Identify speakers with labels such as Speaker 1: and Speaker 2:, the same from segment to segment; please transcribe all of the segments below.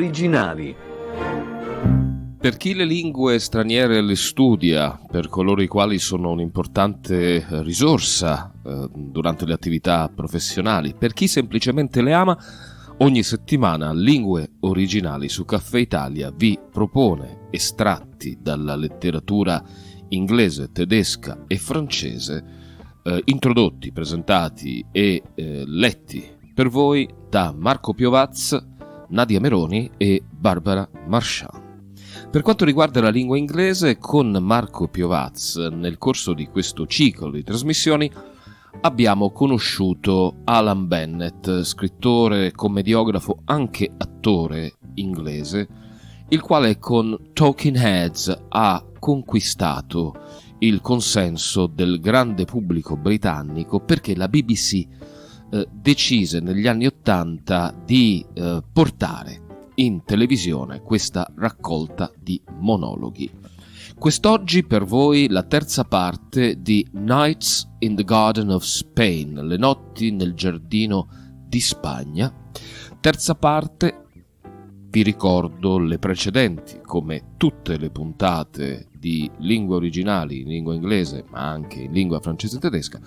Speaker 1: Originali.
Speaker 2: Per chi le lingue straniere le studia, per coloro i quali sono un'importante risorsa durante le attività professionali, per chi semplicemente le ama, ogni settimana Lingue Originali su Caffè Italia vi propone estratti dalla letteratura inglese, tedesca e francese, introdotti, presentati e letti per voi da Marco Piovaz, Nadia Meroni e Barbara Marchand. Per quanto riguarda la lingua inglese, con Marco Piovaz, nel corso di questo ciclo di trasmissioni, abbiamo conosciuto Alan Bennett, scrittore, commediografo, anche attore inglese, il quale con Talking Heads ha conquistato il consenso del grande pubblico britannico perché la BBC decise negli anni '80 di portare in televisione questa raccolta di monologhi. Quest'oggi per voi la terza parte di Nights in the Garden of Spain, le notti nel giardino di Spagna. Terza parte, vi ricordo le precedenti, come tutte le puntate di Lingue Originali in lingua inglese, ma anche in lingua francese e tedesca,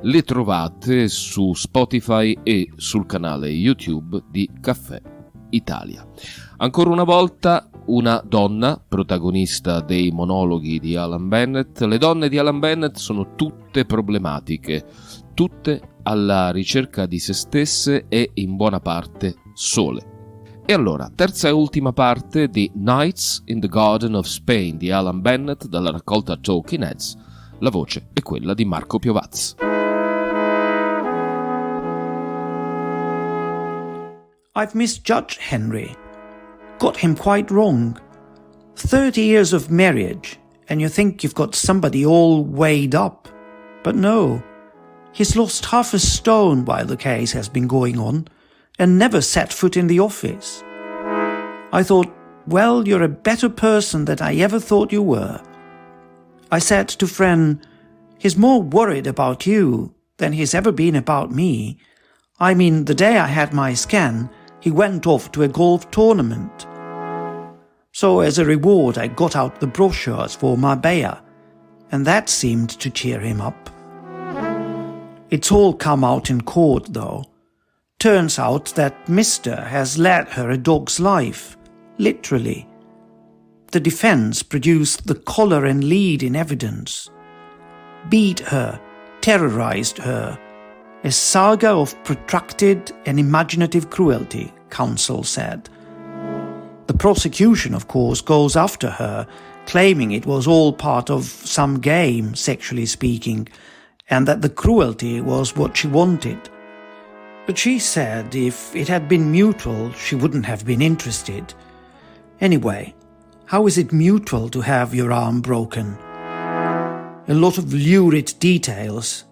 Speaker 2: le trovate su Spotify e sul canale YouTube di Caffè Italia. Ancora una volta una donna, protagonista dei monologhi di Alan Bennett. Le donne di Alan Bennett sono tutte problematiche, tutte alla ricerca di se stesse e in buona parte sole. E allora, terza e ultima parte di Nights in the Garden of Spain di Alan Bennett dalla raccolta Talking Heads. La voce è quella di Marco Piovaz.
Speaker 3: I've misjudged Henry. Got him quite wrong. 30 years of marriage, and you think you've got somebody all weighed up. But no, he's lost half a stone while the case has been going on, and never set foot in the office. I thought, well, you're a better person than I ever thought you were. I said to Fren, he's more worried about you than he's ever been about me. I mean, the day I had my scan, he went off to a golf tournament. So as a reward, I got out the brochures for Marbella, and that seemed to cheer him up. It's all come out in court, though. Turns out that Mr. has led her a dog's life, literally. The defense produced the collar and lead in evidence. Beat her, terrorized her. A saga of protracted and imaginative cruelty, counsel said. The prosecution, of course, goes after her, claiming it was all part of some game, sexually speaking, and that the cruelty was what she wanted. But she said if it had been mutual, she wouldn't have been interested. Anyway, how is it mutual to have your arm broken? A lot of lurid details.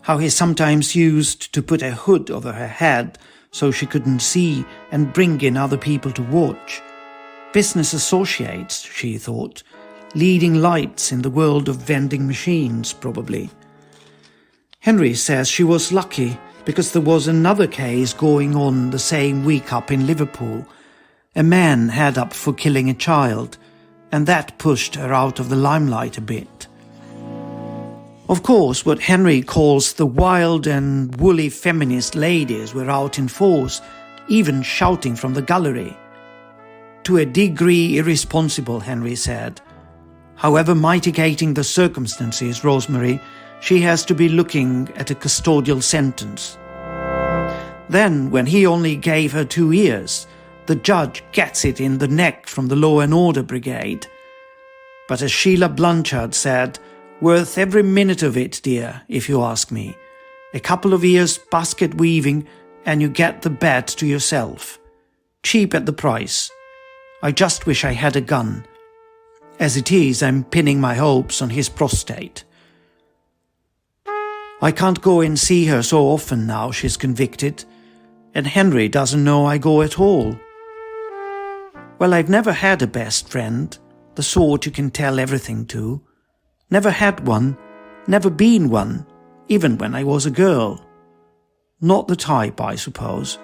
Speaker 3: How he sometimes used to put a hood over her head so she couldn't see and bring in other people to watch. Business associates, she thought, leading lights in the world of vending machines, probably. Henry says she was lucky because there was another case going on the same week up in Liverpool. A man had up for killing a child, and that pushed her out of the limelight a bit. Of course, what Henry calls the wild and woolly feminist ladies were out in force, even shouting from the gallery. To a degree irresponsible, Henry said. However mitigating the circumstances, Rosemary, she has to be looking at a custodial sentence. Then, when he only gave her 2 years, the judge gets it in the neck from the Law and Order Brigade. But as Sheila Blanchard said, worth every minute of it, dear, if you ask me. A couple of years basket weaving and you get the bed to yourself. Cheap at the price. I just wish I had a gun. As it is, I'm pinning my hopes on his prostate. I can't go and see her so often now she's convicted, and Henry doesn't know I go at all. Well, I've never had a best friend, the sort you can tell everything to. Never had one, never been one, even when I was a girl. Not the type, I suppose.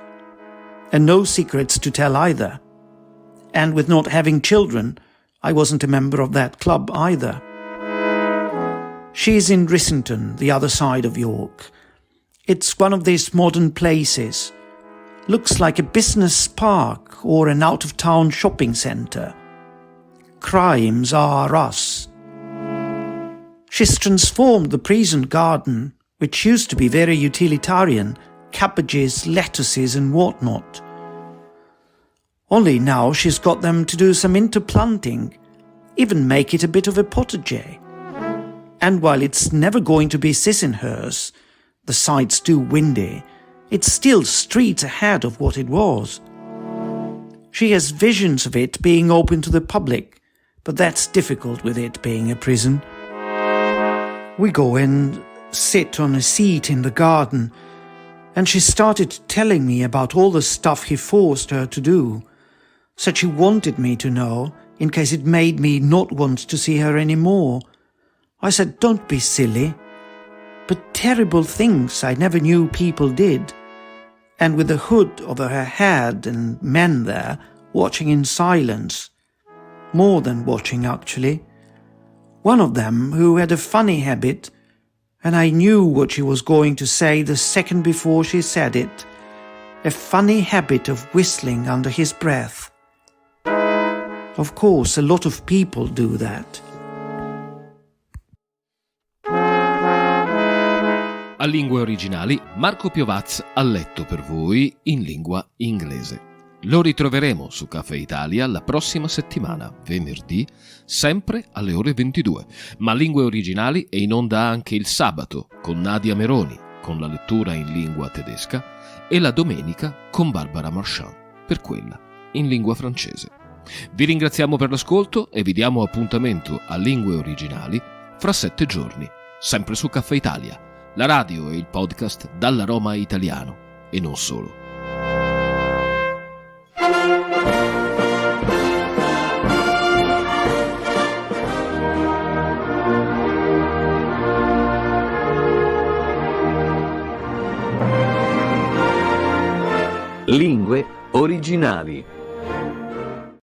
Speaker 3: And no secrets to tell either. And with not having children, I wasn't a member of that club either. She's in Rissington, the other side of York. It's one of these modern places. Looks like a business park or an out-of-town shopping centre. Crimes are us. She's transformed the present garden, which used to be very utilitarian, cabbages, lettuces and whatnot. Only now she's got them to do some interplanting, even make it a bit of a potager. And while it's never going to be Sissinghurst, the site's too windy, it's still streets ahead of what it was. She has visions of it being open to the public, but that's difficult with it being a prison. We go and sit on a seat in the garden, and she started telling me about all the stuff he forced her to do. Said she wanted me to know, in case it made me not want to see her anymore. I said, don't be silly. But terrible things I never knew people did. And with the hood over her head and men there, watching in silence. More than watching, actually. One of them who had a funny habit, and I knew what she was going to say the second before she said it. A funny habit of whistling under his breath. Of course, a lot of people do that.
Speaker 2: A Lingue Originali, Marco Piovaz ha letto per voi in lingua inglese. Lo ritroveremo su Caffè Italia la prossima settimana, venerdì, sempre alle ore 22. Ma Lingue Originali è in onda anche il sabato con Nadia Meroni, con la lettura in lingua tedesca, e la domenica con Barbara Marchand, per quella in lingua francese. Vi ringraziamo per l'ascolto e vi diamo appuntamento a Lingue Originali fra 7 giorni, sempre su Caffè Italia, la radio e il podcast dall'aroma italiano e non solo.
Speaker 1: Lingue Originali.